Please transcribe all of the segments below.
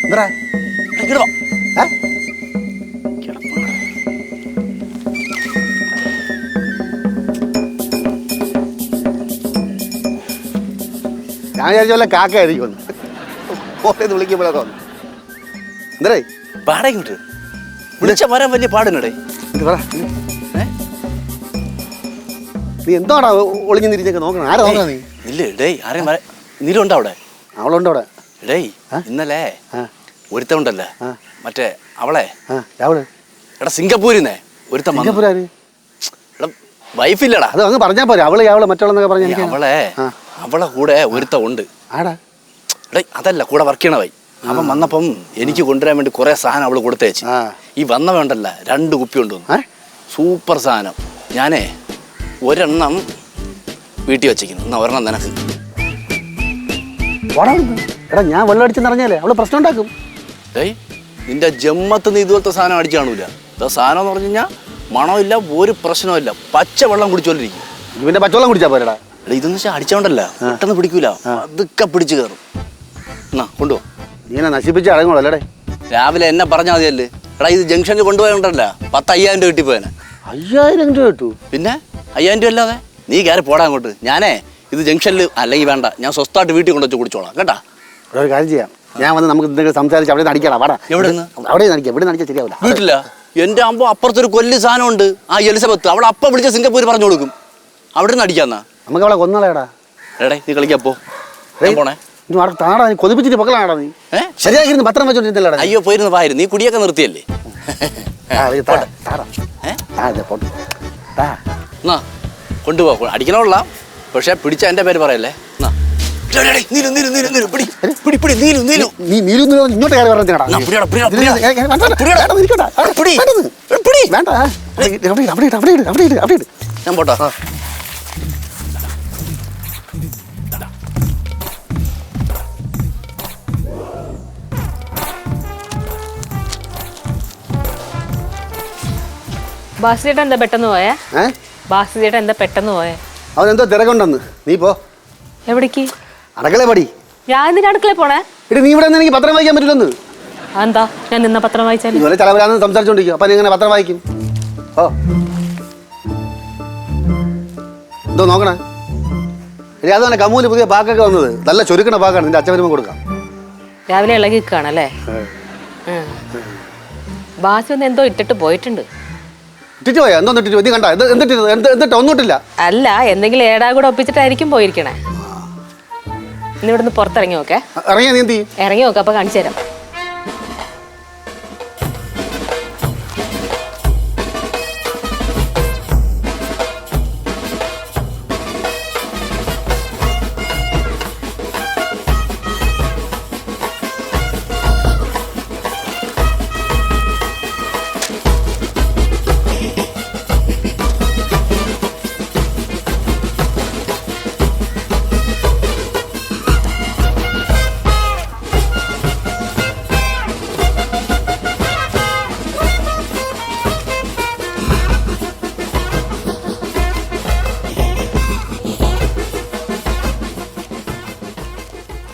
എന്താ കിടവാ ഞാൻ വിചാരിച്ച പോലെ കാക്ക ആയിരിക്കും പോലെന്ന് വിളിക്കുമ്പോഴേ തോന്നുന്നു. എന്തേ പാടേക്ക് വിട്ട് വിളിച്ച വരാൻ വലിയ പാടുന്നടേ. നീ എന്തോടാ ഒളിഞ്ഞു തിരിഞ്ഞൊക്കെ നോക്കണം? ആരാ നോക്കണം നീ? ഇല്ല ഡേയ് ആരെയും നീലുണ്ടോ അവിടെ? അവളുണ്ടോ അവിടെ? ഡേയ് ഇന്നലെ ഒരുത്തമുണ്ടല്ലേ മറ്റേ അവളെ എടാ സിംഗപ്പൂരിന്നേ ഒരുത്തം എടാ വൈഫില്ലടാ. അത് അങ്ങ് പറഞ്ഞാ പോരെ. അവള് മറ്റുള്ളതൊക്കെ പറഞ്ഞ അവളെ കൂടെ ഒരുത്ത ഉണ്ട്. ആടാ ഡേ അതല്ല കൂടെ വർക്ക് ചെയ്യണവൈ. അവൻ വന്നപ്പം എനിക്ക് കൊണ്ടുവരാൻ വേണ്ടി കുറെ സാധനം അവള് കൊടുത്തേച്ച്. ഈ വന്ന വേണ്ടല്ല 2 കുപ്പി കൊണ്ടുവന്നു. സൂപ്പർ സാധനം. ഞാനേ ഒരെണ്ണം വീട്ടിൽ വെച്ചിരിക്കുന്നു. എന്നാ ഒരെണ്ണം നിനക്ക്. എടാ ഞാൻ വെള്ളം അടിച്ചെന്നറിഞ്ഞാലേ അവള് പ്രശ്നം ഉണ്ടാക്കും. ഏയ് നിന്റെ ജമ്മത്ത് നീ ഇതുപോലത്തെ സാധനം അടിച്ചു കാണൂല. ഇതാ സാധനം എന്ന് പറഞ്ഞു കഴിഞ്ഞാൽ മണമില്ല, ഒരു പ്രശ്നമില്ല. പച്ച വെള്ളം കുടിച്ചോണ്ടിരിക്കും. ഇവന്റെ പച്ചവെള്ളം കുടിച്ചാ പോരടാ. ഇതെന്ന് വെച്ചാൽ അടിച്ചോണ്ടല്ല, പെട്ടെന്ന് പിടിക്കൂല, അതൊക്കെ പിടിച്ചു കയറും. എന്നാ കൊണ്ടുപോ. നീനെ നശിപ്പിച്ച അടങ്ങോളൂ അല്ലേടേ. രാവിലെ എന്നെ പറഞ്ഞാൽ മതിയല്ലേ. എടാ ഇത് ജംഗ്ഷനിൽ കൊണ്ടുപോയോണ്ടല്ല 10,000 രൂപ കിട്ടിപ്പോയനെ. 5000 രൂപ കിട്ടൂ? പിന്നെ 5000 രൂപ അല്ലാതെ. നീ കയറി പോടാ അങ്ങോട്ട്. ഞാനേ ഇത് ജംഗ്ഷനിൽ അല്ലെങ്കിൽ വേണ്ട, ഞാൻ സ്വസ്ഥമായിട്ട് വീട്ടിൽ കൊണ്ടുവച്ച് കുടിച്ചോളാം കേട്ടാ. ഒരു കാര്യം ചെയ്യാം, ഞാൻ വന്ന് നമുക്ക് എന്തെങ്കിലും സംസാരിച്ച് അവിടെ അടിക്കണം. വാടാ. എവിടെ നിന്ന്? അവിടെ നടിക്കാം. ഇവിടെ നടിച്ചാൽ ശരിയാവില്ല. വീട്ടില്ല എന്റെ ആകുമ്പോൾ അപ്പുറത്തൊരു കൊല്ലി സാധനം ഉണ്ട്. ആ എലിസബത്ത് അവളെ അപ്പം വിളിച്ച സിംഗപ്പൂർ പറഞ്ഞു കൊടുക്കും. അവിടെ നിന്ന് അടിക്കാന്നാ. നമുക്ക് അവളെ കൊന്നളയടാ. എടേ നീ കളിക്കപ്പോ പോണേ. താടാ നീ കൊതിപ്പിച്ചിട്ട് പൊക്കളാടാ നീ. ശരിയായിരുന്നു പത്രം വെച്ചോണ്ടിരുന്നല്ലേടാ. അയ്യോ പോയിരുന്നു വായിരുന്നു. നീ കുടിയൊക്കെ നിർത്തിയല്ലേ. എന്നാ കൊണ്ടുപോ. അടിക്കണമുള്ള പക്ഷെ പിടിച്ച എന്റെ പേര് പറയല്ലേ. ഇങ്ങോട്ട് ഞാൻ പോട്ടാ. ബാസിയേട്ടൻ എന്താ പെട്ടെന്ന് പോയേ? ബാസിയേട്ടൻ എന്താ പെട്ടെന്ന് പോയേ? അവനെന്തോ തിരക്കുണ്ടെന്ന്. നീ പോ. എവിടേക്ക്? അടക്കള പടി. ഞാൻ എന്തിനാ അടുക്കളയിൽ പോണേ? ഇനി നീ ഇവിടെ എനിക്ക് പത്രം വായിക്കാൻ പറ്റില്ലെന്ന്. എന്താ ഞാൻ നിന്ന പത്രം വായിച്ചാൽ ഇതുപോലെ ചിലവരാന്ന് സംസാരിച്ചോണ്ടിരിക്കും. അപ്പൊ നീ ഇങ്ങനെ പത്രം വായിക്കും? ഓ എന്തോ നോക്കണേ. ഇനി അതാണ് കമ്മൂല് പുതിയ പാക്കൊക്കെ വന്നത്. നല്ല ചുരുക്കണ പാക്കാണ്. നിന്റെ അച്ഛൻ വരുമ്പോൾ കൊടുക്കാം. രാവിലെ ഇളകി നിൽക്കുകയാണല്ലേ. ബാസി ഒന്ന് എന്തോ ഇട്ടിട്ട് പോയിട്ടുണ്ട്. ഇട്ടിട്ട് പോയാ? എന്തോ ഇട്ടിട്ട് നീ കണ്ട? എന്നിട്ട് ഒന്നിട്ടില്ല. അല്ല എന്തെങ്കിലും ഏടാ കൂടെ ഒപ്പിച്ചിട്ടായിരിക്കും പോയിരിക്കണേ. ഇന്ന് ഇവിടുന്ന് പുറത്തിറങ്ങി നോക്കേ. ഇറങ്ങിയാ നീ എന്ത് ചെയ്യും? ഇറങ്ങി നോക്കാം, അപ്പൊ കാണിച്ചു തരാം.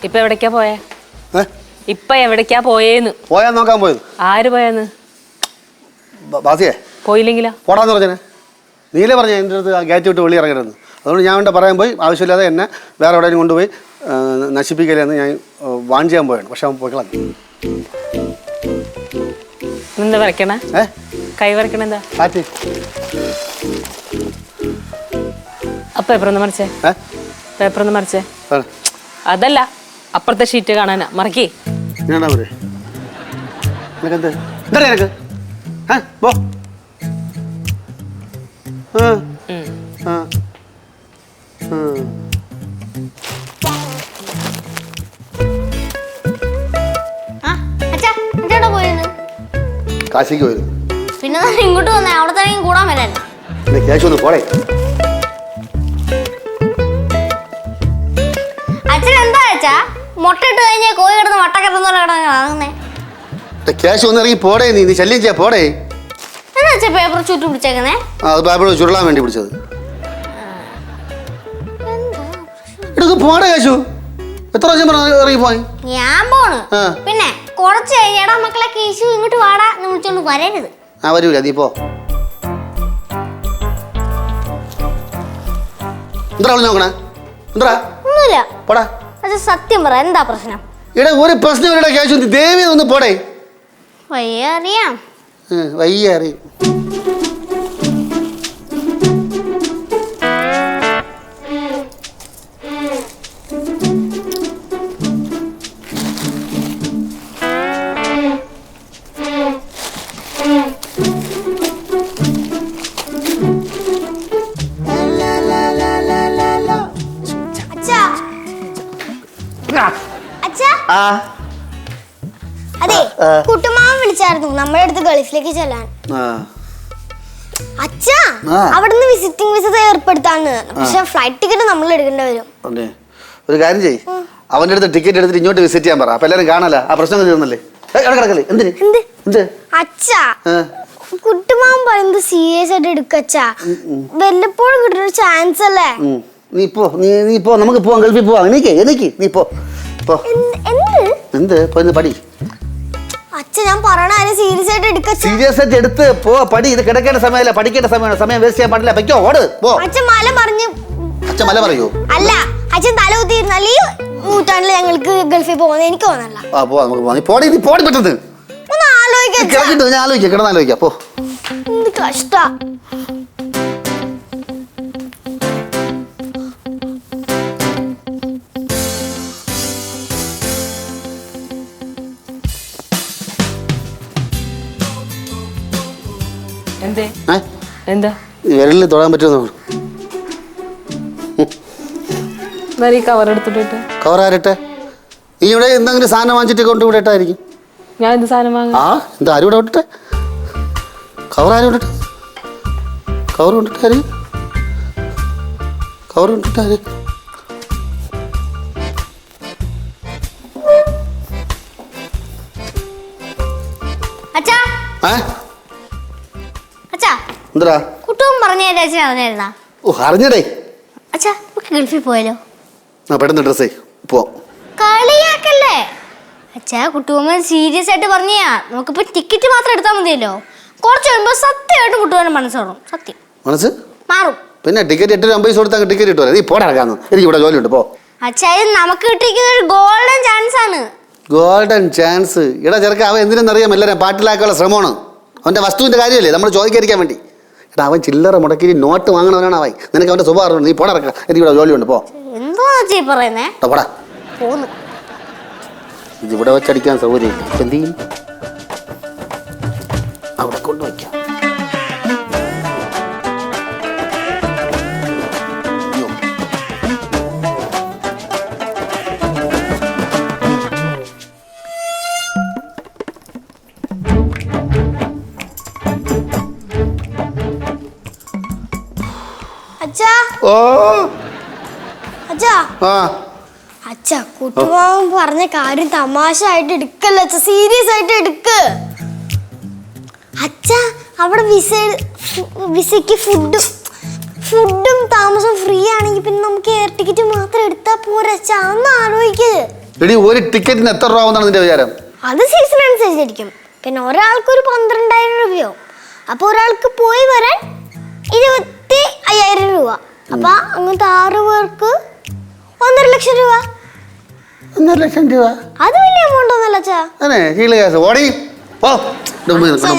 ഇപ്പൊ എവിടേക്കാ പോയേ? ഇപ്പൊ എവിടേക്കാ പോയേന്ന്? പോയാ നോക്കാൻ പോയത്. ആര് പോയെന്ന്? ബാസിയെ പോയില്ലെങ്കിലോ? പോടാന്ന് പറഞ്ഞേ. നീലേ പറഞ്ഞ എൻ്റെ അടുത്ത് ഗേറ്റ് വിട്ട് വെളി ഇറങ്ങരുതെന്ന്. അതുകൊണ്ട് ഞാൻ വേണ്ട പറയാൻ പോയി. ആവശ്യമില്ലാതെ എന്നെ വേറെ എവിടെയും കൊണ്ടുപോയി നശിപ്പിക്കലെന്ന് ഞാൻ വാൺ ചെയ്യാൻ പോയാണ്. പക്ഷെ അവൻ പോയി കളഞ്ഞു. എന്താ വരയ്ക്കണേ? കൈ വരയ്ക്കണ എന്താ? കാറ്റ്. ആ പേപ്പറൊന്ന് മറിച്ചേ. പേപ്പറൊന്ന് മറിച്ചേ. അതല്ല അപ്പുറത്തെ ഷീറ്റ് കാണാനാ. മറക്കേ. കാശിക്ക് പോയത്. പിന്നെ ഇങ്ങോട്ട് വന്നേ. അവിടെ തന്നെ കൂടാൻ വരാൻ ക്യാഷ് ഒന്ന് പോളെ. അച്ഛൻ എന്താ അച്ഛാ മുട്ടയിട്ട് കഴിഞ്ഞാൽ കോഴി കിടന്ന് വട്ടക്കത്തുന്നേ? ക്യാഷ് ഒന്ന് ഇറങ്ങി പോടേ. നീ ശല്യം ചെയ്യാ പോടേ. എന്താ അച്ഛാ പേപ്പർ ചുറ്റി പിടിച്ചേക്കുന്നേ? അത് പേപ്പർ ചുരുളാൻ വേണ്ടി പിടിച്ചത്. പോടേ കാശു. എത്ര പ്രാവശ്യം ഇറങ്ങി പോയി? ഞാൻ പോണ്. പിന്നെ കുറച്ച് കഴിഞ്ഞാടാ മക്കളെ കേശു ഇങ്ങോട്ട് വാടാ എന്ന് വിളിച്ചോണ്ട് വരരുത്. ആ വരൂല, നീ പോ. എന്താ നോക്കണേ? എന്താ ഒന്നുമില്ല. പോടാ. അത് സത്യം പറ, എന്താ പ്രശ്നം? ഇവിടെ ഒരു പ്രശ്നമില്ല കേശു, ദേവി ഒന്ന് പോടേ. വയ്യ അറിയാം. വയ്യ അറിയും. അതെ, കുട്ടുമാമൻ വിളിച്ചായിരുന്നു നമ്മുടെ അടുത്ത് ഗൾഫിലേക്ക് ചെല്ലാൻ. അച്ഛാ അവിടുന്ന് വിസിറ്റിംഗ് വിസ ഏർപ്പെടുത്താന്ന്. പക്ഷെ ഫ്ലൈറ്റ് ടിക്കറ്റ് നമ്മൾ എടുക്കേണ്ടി വരും. ഒരു കാര്യം ചെയ്യ്, അവന്റെ അടുത്ത് ടിക്കറ്റ് എടുത്തിട്ട് ഇങ്ങോട്ട് വിസിറ്റ് ചെയ്യാൻ പറ. അപ്പൊ എല്ലാരും കാണാല, ആ പ്രശ്നം തീർന്നല്ലേ. അച്ഛാ കുട്ടുമാമൻ പറയുന്നത് സീരിയസ് ആയിട്ട് എടുക്കച്ചാ. വല്ലപ്പോഴും കിട്ടുന്ന ചാൻസ് അല്ലേ. നീ പോ, നമുക്ക് പോവാം, ഗൾഫിൽ പോവാം. നീ പോ. എന്ത് പടി? അച്ഛൻ ഞാൻ പറയണ സീരിയസ് ആയിട്ട് എടുക്കച്ചാ. സീരിയസ് ആയിട്ട് എടുത്ത് പോ, പടി. ഇത് കിടക്കേണ്ട സമയമല്ല, പഠിക്കേണ്ട സമയമാണ്. സമയം വേസ്റ്റ് ചെയ്യാൻ പാടില്ല. പൊയ്ക്കോ, ഓട്, പോ. അച്ഛൻ മല പറഞ്ഞു. അച്ഛൻ മല പറയൂ? അല്ല, അച്ഛൻ തല കുത്തിയിരുന്നാൽ ഈ നൂറ്റാണ്ടിൽ ഞങ്ങൾക്ക് ഗൾഫിൽ പോകുന്നത് എനിക്ക് തോന്നല്ല. ആ പോ, നമുക്ക് പോവാം. നീ പോടി പെട്ടെന്ന്. ഒന്ന് ആലോചിക്കാം. ഞാൻ ആലോചിക്കാം, കിടന്നാലോചിക്കാം. പോ. എന്ത് കഷ്ടാ. എന്താ വിരലിൽ തൊടാൻ പറ്റുമോ? കവർ എടുത്തിട്ട് കവർ ആരട്ടെ? നീ ഇവിടെ എന്തെങ്കിലും സാധനം വാങ്ങിച്ചിട്ട് കൊണ്ടുവിടട്ടായിരിക്കും. ഞാൻ എന്ത് സാധനം വാങ്ങി? എന്താ ആരും ഇവിടെ വിട്ടിട്ടെ? കവർ ആരും വിട്ടിട്ട്? കവർ കൊണ്ടിട്ടാര്? കവർ കൊണ്ടിട്ടാര്? എന്താ കുട്ടും പറഞ്ഞിരുന്നാ? ഓ അറിഞ്ഞടേ. അച്ഛാ ഗൾഫിൽ പോയാലോ? പെട്ടെന്ന് ഡ്രസ്സേ പോ. കളിയാക്കല്ലേ അച്ഛാ. കുട്ടുവമ്മൻ സീരിയസ് ആയിട്ട് പറഞ്ഞാ നമുക്കിപ്പോ ടിക്കറ്റ് മാത്രം എടുത്താൽ മതിയല്ലോ. കുറച്ച് കഴിയുമ്പോ സത്യമായിട്ട് കുട്ടുവന്റെ മനസ്സോറും. സത്യം മനസ്സ് മാറും. പിന്നെ ടിക്കറ്റ് 8 കൊടുത്താൽ ടിക്കറ്റ് കിട്ടുമല്ലോ. നീ പോടാക്കാന്ന്, എനിക്ക് ഇവിടെ ജോലിയുണ്ട്, പോ. അച്ഛാ ഇത് നമുക്ക് കിട്ടിയിരിക്കുന്ന ഒരു ഗോൾഡൻ ചാൻസ് ആണ്. Golden chance? ഇടാ ചെറുക്ക, അവൻ എന്തിനെന്നറിയാം, എല്ലാവരും പാട്ടിലാക്കാനുള്ള ശ്രമമാണ്. അവൻ്റെ വസ്തുവിൻ്റെ കാര്യമല്ലേ നമ്മൾ ചോദിക്കാതിരിക്കാൻ വേണ്ടി. എടാ അവൻ ചില്ലറ മുടക്കി നോട്ട് വാങ്ങണവനാണ് അവൻ. നിനക്ക് അവൻ്റെ സ്വഭാവം. നീ പോടാ, എനിക്ക് ഇവിടെ ജോലിയുണ്ട്, പോ. എന്തോ പറയുന്നേ? പോടാ. ഇതിവിടെ വെച്ചടിക്കാൻ സൗകര്യം എന്ത് ചെയ്യും? അവിടെ കൊണ്ടുവയ്ക്കാം. അച്ഛാ കുട്ടുമാവൻ പറഞ്ഞ കാര്യം തമാശ ആയിട്ട് എടുക്കല്ല അച്ഛാ, സീരിയസ് ആയിട്ട് എടുക്ക്. അച്ഛാ അവിടെ വിസയ്ക്ക് ഫുഡും താമസം ഫ്രീ ആണെങ്കിൽ പിന്നെ നമുക്ക് എയർ ടിക്കറ്റ് മാത്രം എടുത്താ പോരാ അച്ഛാ. ഒന്ന് ആലോചിക്ക്. ഒരു ടിക്കറ്റിന് എത്ര രൂപ ആവുന്നതാണ് നിന്റെ വിചാരം? അത് സീസൺ അനുസരിച്ചിരിക്കും. പിന്നെ ഒരാൾക്ക് ഒരു 12,000 രൂപയോ. അപ്പൊ ഒരാൾക്ക് പോയി വരാൻ 25,000 രൂപ. അപ്പൊ അങ്ങനത്തെ 6 പേർക്ക് 1.5 ലക്ഷം രൂപ. 1.5 ലക്ഷം രൂപ അത് വലിയ എമൗണ്ട് ഒന്നല്ല അച്ഛാ.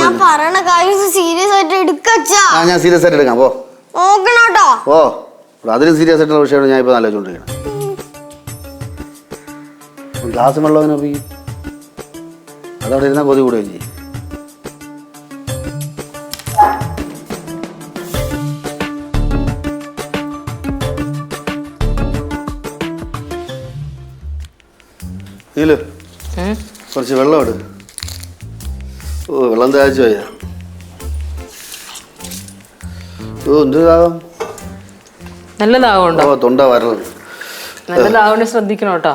ഞാൻ പറയണ കാര്യം സീരിയസ് ആയിട്ട് എടുക്കച്ചാ. ഞാൻ സീരിയസ് ആയിട്ട് എടുക്കാം, പോ. നോക്കണോട്ടോ. ഓ അതിലും സീരിയസ് ആയിട്ടുള്ള വിഷയമാണ് ഞാൻ ഇപ്പൊ ആലോചിച്ചോണ്ടിരിക്കണം. ഗ്ലാസ് വെള്ളവനെ പോയി അതവിടെ ഇരുന്നാൽ കൊതി കൂടുകയും ചെയ്യും. നീലു കുറച്ച് വെള്ളം എടു. ഓ വെള്ളം തയ്ച്ചു പോയാ. ഓ എന്ത് ദാഹം. നല്ല ദാഹമുണ്ടോ? ഓ തൊണ്ട വരളുണ്ട്. നല്ല ദാഹം ശ്രദ്ധിക്കണം കേട്ടോ.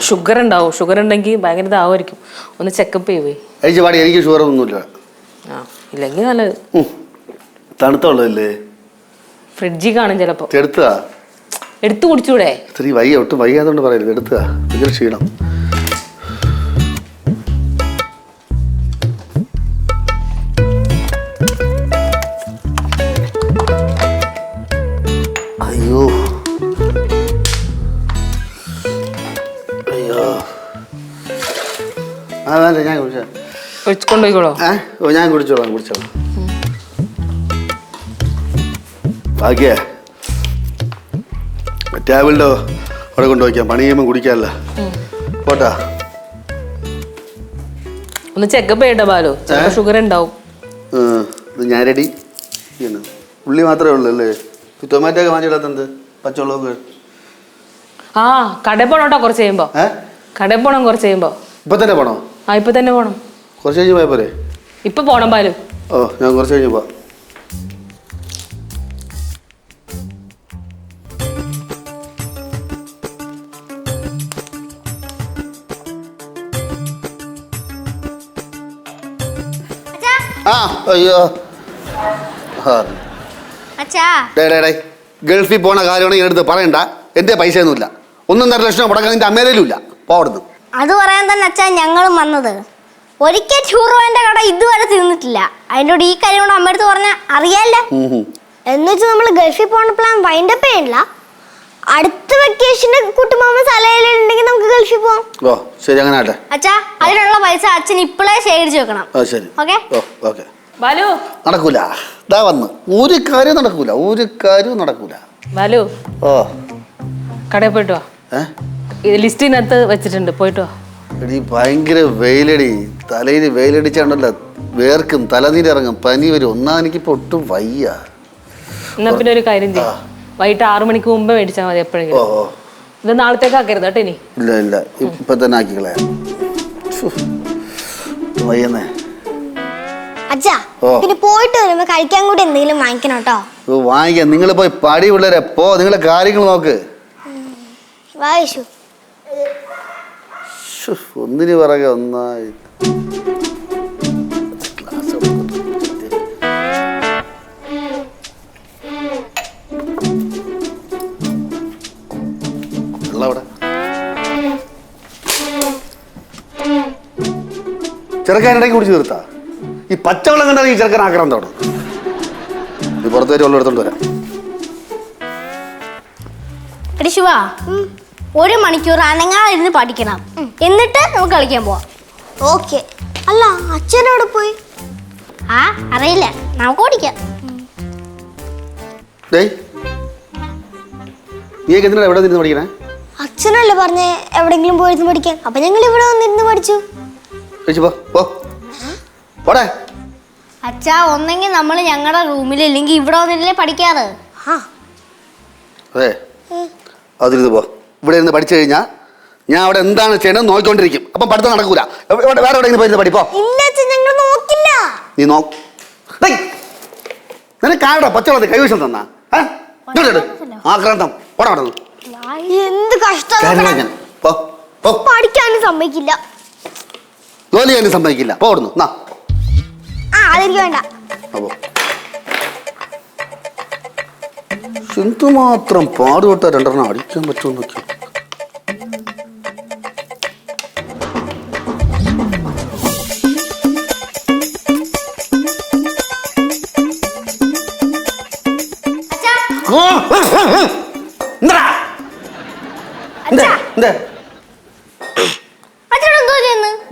ഷുഗർ ഉണ്ടാവും. ഷുഗർ ഉണ്ടെങ്കിൽ ഭയങ്കര ദാഹമായിരിക്കും. ഒന്ന് ചെക്കപ്പ് ചെയ്യുവേ. അയച്ചു പാടി. എനിക്ക് ഷുഗർ ഒന്നുമില്ല. ഇല്ലെങ്കിൽ നല്ലത്. തണുത്തുള്ളതല്ലേ? ഫ്രിഡ്ജിൽ കാണും ചിലപ്പോ. എടുത്തു കുടിച്ചൂടെ? ഇത്തിരി വയ്യ, ഒട്ടും വയ്യാത്തോണ്ട് പറയരുത്. എടുത്തുക. ഭയങ്കര ക്ഷീണം. കുടിച്ചാ കൊണ്ടുപോയിക്കോളോ? ഓ ഞാൻ കുടിച്ചോളാം. ബാക്കിയേ ടേബിളിൻ്റെ അവിടെ കൊണ്ടുപോയിക്കാം. പണി ചെയ്യുമ്പോൾ കുടിക്കാമല്ല. പോട്ടാ. ഒന്ന് ചെക്കപ്പ് ചെയ്യണ്ട ബാലു, ഷുഗർ ഉണ്ടാവും. ഇത് ഞാൻ റെഡി. ഉള്ളി മാത്രമേ ഉള്ളൂ അല്ലേ? ടൊമാറ്റോ ഒക്കെ വാങ്ങിയിടാത്തത് പച്ചവെള്ളമൊക്കെ. ആ കടയിൽ പോണോട്ടോ കുറച്ച് കഴിയുമ്പോ. കടയിൽ പോണം കുറച്ച് കഴിയുമ്പോ. ഇപ്പൊ തന്നെ പോണോ? ആ ഇപ്പൊ തന്നെ പോണം. കുറച്ച് കഴിഞ്ഞ് പോയാ പോരെ? ഇപ്പൊ പോണം ബാലു. ഓ ഞാൻ കുറച്ച് കഴിഞ്ഞ് പോവാം. ആ അയ്യോ ഗൾഫിൽ പോണ കാര്യമാണെങ്കിൽ എടുത്ത് പറയണ്ട. എന്റെ പൈസ ഒന്നുമില്ല. 1.5 ലക്ഷം മുടക്കാൻ നിന്റെ അമ്മേലും ഇല്ല. പോടുന്നു. അത് പറയാൻ തന്നെ അച്ഛാ ഞങ്ങളും വന്നത്. ഒരിക്കൽ ടൂറുവാന്റെ കട ഇതുവരെ തിന്നിട്ടില്ല. അതിനോട് ഈ കാര്യം കൊണ്ട് അമ്മ അടുത്ത് പറഞ്ഞാൽ അറിയാല്ലോ. എന്ന് വെച്ചാൽ നമ്മൾ ഗൾഫിൽ പോകണ പ്ലാൻ വൈൻഡപ്പ് ചെയ്യണില്ല. അടുത്ത വെക്കേഷന് കുട്ടുമാമ സ്ഥലയിലുണ്ടെങ്കിൽ നമുക്ക് ഗൾഫിൽ പോവാം. ഓ ശരി, അങ്ങനെ ആട്ടെ. അച്ഛാ അതിനുള്ള പൈസ അച്ഛൻ ഇപ്പോഴേ ശേഖരിച്ചു വെക്കണം. ശരി. Okay okay. ബാലു നടക്കൂല. ഇതാ വന്ന് ഒരു കാര്യം നടക്കൂല. ബാലു ഓ കടയിൽ പോയിട്ട് വാ. ലിസ്റ്റിനകത്ത് വെച്ചിട്ടുണ്ട്, പോയിട്ട് വാ. എടി ഭയങ്കര വെയിലടി. തലയിൽ വെയിലടിച്ചാണ്ടല്ലോ വേർക്കും, തലനീരിറങ്ങും, പനി വരും. എനിക്കിപ്പോ ഒട്ടും വയ്യ. എന്നാ പിന്നെ ഒരു കാര്യം ചെയ്യും, വൈകിട്ട് 6 മണിക്ക് മുമ്പ് മേടിച്ചാൽ മതി എപ്പോഴെങ്കിലും. ഇത് നാളത്തേക്ക് ആക്കരുത് കേട്ടോ ഇനി. ഇല്ല ഇപ്പൊ തന്നെ ആക്കിക്കളയാ. വയ്യന്നേ. അച്ഛാ പിന്നെ പോയിട്ട് വരുമ്പോ കഴിക്കാൻ കൂടി എന്തെങ്കിലും വാങ്ങിക്കണം കേട്ടോ. വാങ്ങിക്കാം. നിങ്ങൾ പോയി പടി പിള്ളേരെ പോ. നിങ്ങളെ കാര്യങ്ങൾ നോക്ക്. വായിച്ചു ഒന്നിന് പറക ഒന്നായി. ചെറുക്കാനിടയ്ക്ക് കുടിച്ച് തീർത്താ. ഈ പച്ചവെള്ളം കണ്ടാൽ ഈ ചെറുക്കൻ ആക്രാന്തം തുടങ്ങും. നീ പുറത്ത് വരെ വെള്ളം എടുത്തോണ്ട് വരാം. എടി ശിവ, 1 മണിക്കൂർ അനങ്ങാതിരുന്ന് പഠിക്കണം. എന്നിട്ട് നമുക്ക് കളിക്കാൻ പോവാം. ഓക്കെ. അല്ല അച്ഛനോട് പോയി? അറിയില്ല, നമുക്ക് ഓടിക്കാം. നീക്ക് എന്തിനാ എവിടെ നിന്ന് പഠിക്കണേ? അച്ഛനല്ലേ പറഞ്ഞേ എവിടെങ്കിലും പോയിരുന്നു പഠിക്കാൻ. അപ്പൊ ഞങ്ങൾ ഇവിടെ വന്നിരുന്ന് പഠിച്ചു. അച്ഛാ ഒന്നെങ്കിൽ നമ്മൾ ഞങ്ങളുടെ റൂമിൽ ഇല്ലെങ്കിൽ ഇവിടെ വന്നില്ലേ പഠിക്കാറ്. അതെ അതിരുന്ന് പോ. ഇവിടെ ഇരുന്ന് പഠിച്ചു കഴിഞ്ഞാൽ ഞാൻ അവിടെ എന്താണ് ചെയ്യണമെന്ന് നോക്കിക്കൊണ്ടിരിക്കും. അപ്പം പഠിത്തം നടക്കൂല. വേറെ എവിടെയെങ്കിലും പോയി പഠിപ്പോ. ഞങ്ങൾ നോക്കില്ല. നീ നിനക്ക് ആരുടെ പച്ചവെള്ളത്തിൽ കൈവശം തന്നാ ആക്രാന്തം? എന്ത് കഷ്ടം. പഠിക്കാനും സമ്മതിക്കില്ല, ജോലി ചെയ്യാനും സമ്മതിക്കില്ല. പോടുന്നു. അതെനിക്ക് വേണ്ട. എന്തുമാത്രം പാടുപെട്ട 2 അടിക്കാൻ പറ്റുമോ നോക്കി.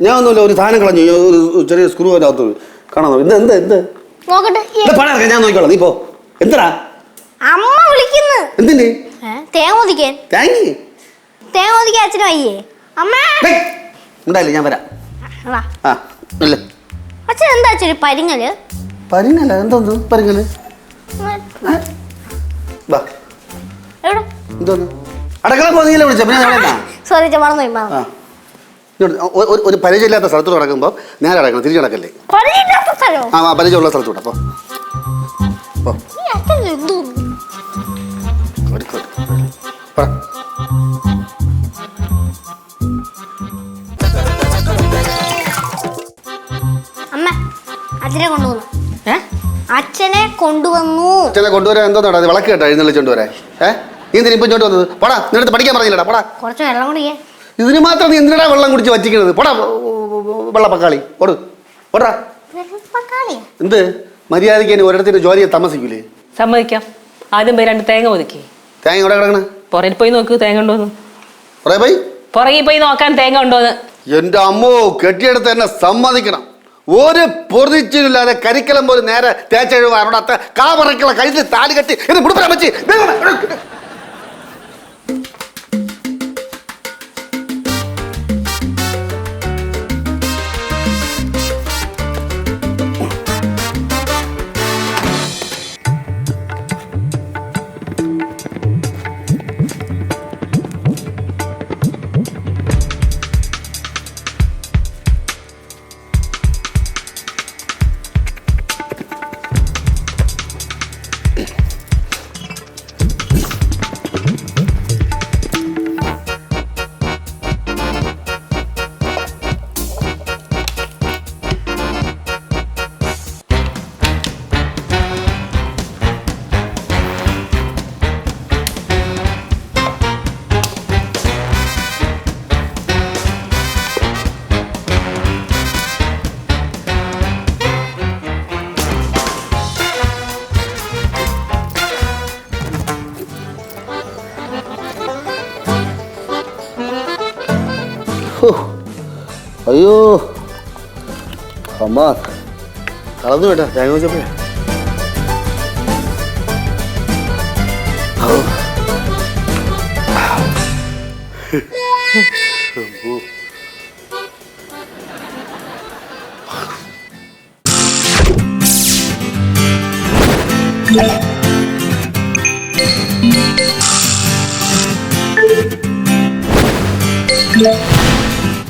ഞാൻ ഒന്നുമില്ല, ഒരു സാധനം കളഞ്ഞു. ഒരു ചെറിയ സ്ക്രൂ അതിനകത്ത് കാണാൻ. ഞാൻ നോക്കിക്കോളാം. നീ പോ. എന്താ അമ്മ വിളിക്കുന്നു? എന്തിന്? തേങ്ങ ഒതിക്കാൻ. തേങ്ങ ഒതിക്കാൻ അച്ഛനും അയ്യേ. അമ്മ എന്തായാലും ഞാൻ വരാം. അച്ഛൻ എന്താ അച്ഛൻ പരിങ്ങല്? പരിങ്ങല? എന്തോന്ന് പരിങ്ങല്? എന്തോന്ന് അടക്കള പോന്നീല വിളിച്ച പിന്നെ സോറി മറന്നുപോയി. ഒരു പരിചയമില്ലാത്ത സ്ഥലത്തോട് നടക്കുമ്പോൾ ഞാൻ അടക്കണം, തിരിച്ചു നടക്കല്ലേ. പരിചയമുള്ള സ്ഥലത്തോട്ട് അപ്പൊ അമ്മ അച്ഛനെ കൊണ്ടുവന്നു. അച്ഛനെ കൊണ്ടുവന്നു. അച്ഛനെ കൊണ്ടുവരാൻ എന്തോ വിളക്ക് കേട്ടോ എഴുന്നള്ളിച്ചോണ്ട് വരാൻ. നീ എന്തിനാ ഇപ്പൊ ഇങ്ങോട്ട് വന്നത്? പോടാ, നിനക്ക് പഠിക്കാൻ പറഞ്ഞില്ലടാ. പോടാ. കുറച്ച് വെള്ളം കുടിക്കേ. ഇതിന് മാത്രം നീ എന്തിനാ വെള്ളം കുടിച്ച് വറ്റിക്കുന്നത്? പോടാ വെള്ളപ്പക്കാളി. പോടാ. എന്ത് മര്യാദയ്ക്ക് ഒരിടത്തിന്റെ ജോലിയെ താമസിക്കൂലേ? സമ്മതിക്കാം. ആദ്യം പോയി 2 തേങ്ങ ഒതുക്കി. തേങ്ങ എവിടെ കിടക്കണ? പുറയിൽ പോയി നോക്ക്, തേങ്ങ ഉണ്ടോന്ന്. പുറകെ പോയി നോക്കാൻ തേങ്ങ ഉണ്ടോന്ന്. എന്റെ അമ്മോ, കെട്ടിയെടുത്ത് എന്നെ സമ്മതിക്കണം. ഒരു പൊറിച്ചില്ലാതെ കരിക്കലം പോലും നേരെ തേച്ചഴുവാറോടത്ത കാവറക്കള കഴുത്തിൽ താലി കെട്ടി എന്നെ മുടുപ്പിടാൻ വെച്ച്. അയ്യോ അമ്മ കളന്നു വേണ്ട തേങ്ങ വെച്ചപ്പോഴേ. Yeah.